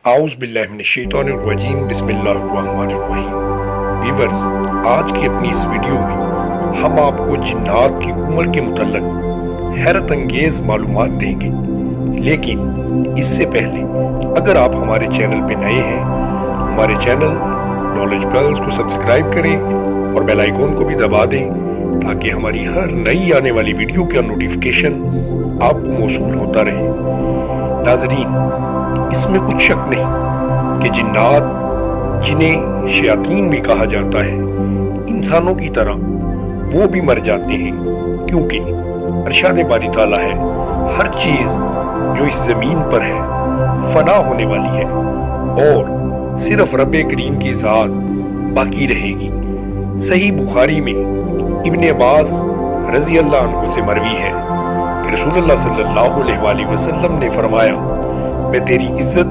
आउज़ बिल्लाहि मिनश्शैतानिर्रजीम बिस्मिल्लाहिर्रहमानिर्रहीम। व्यूअर्स, आज की अपनी इस वीडियो में हम आपको जिन्नात की उम्र के मुतल्लिक हैरत अंगेज मालूमात देंगे। लेकिन इससे पहले अगर आप हमारे चैनल पे नए हैं, हमारे चैनल नॉलेज पल्स को सब्सक्राइब करें और बेल आइकॉन को भी दबा दें ताकि हमारी हर नई आने वाली वीडियो का नोटिफिकेशन आपको मौसूल होता रहे। नाज़रीन, इसमें कुछ शक नहीं कि जिन्नात, जिन्हें शयातीन भी कहा जाता है, इंसानों की तरह वो भी मर जाते हैं, क्योंकि अरशाद बारी ताला है हर चीज़ जो इस ज़मीन पर है फना होने वाली है और सिर्फ रब्बे करीम की ज़ात बाकी रहेगी। सही बुखारी में इब्ने अब्बास रज़ी अल्लाह अन्हु से मरवी है कि रसूलुल्लाह सल्लल्लाहु अलैहि वसल्लम ने फरमाया, मैं तेरी इज्जत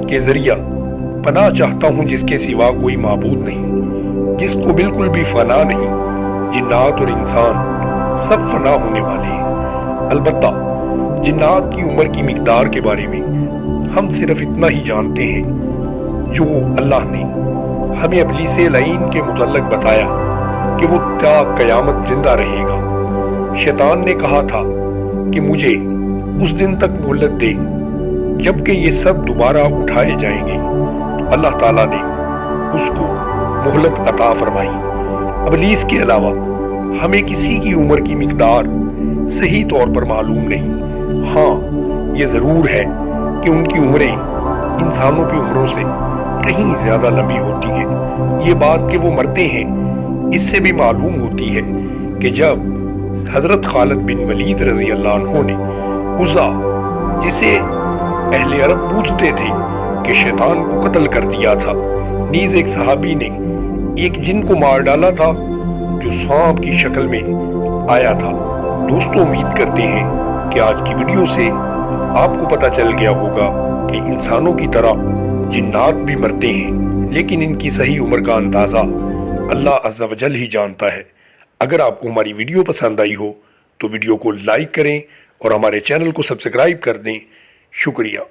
के जरिया पनाह चाहता हूँ जिसके सिवा कोई माबूद नहीं, जिसको बिल्कुल भी फना नहीं। जिन्नात और इंसान सब फना होने वाले हैं। अलबत्ता जिन्नात की उम्र की मिकदार के बारे में हम सिर्फ इतना ही जानते हैं जो अल्लाह ने हमें इब्लीस लईन के मुतल्लिक बताया कि वो ता क़यामत जिंदा रहेगा। शैतान ने कहा था कि मुझे उस दिन तक मोहलत दे जबकि ये सब दोबारा उठाए जाएंगे, तो अल्लाह ताला ने उसको मोहलत अता फरमाई। इब्लीस के अलावा हमें किसी की उम्र की मिकदार सही तौर पर मालूम नहीं। हाँ, ये ज़रूर है कि उनकी उम्रें इंसानों की उम्रों से कहीं ज़्यादा लंबी होती हैं। ये बात कि वो मरते हैं इससे भी मालूम होती है कि जब हज़रत खालिद बिन वलीद रज़ी अल्लाह अन्हु ने उज़्ज़ा, जिसे अहले अरब पूछते थे, कि शैतान को कत्ल कर दिया था, नीज एक सहाबी ने एक जिन को मार डाला था जो सांप की शक्ल में आया था। दोस्तों, उम्मीद करते हैं कि आज की वीडियो से आपको पता चल गया होगा कि इंसानों की तरह जिन्नात भी मरते हैं, लेकिन इनकी सही उम्र का अंदाज़ा अल्लाह अज़्ज़ा व जल ही जानता है। अगर आपको हमारी वीडियो पसंद आई हो तो वीडियो को लाइक करें और हमारे चैनल को सब्सक्राइब कर दें। शुक्रिया।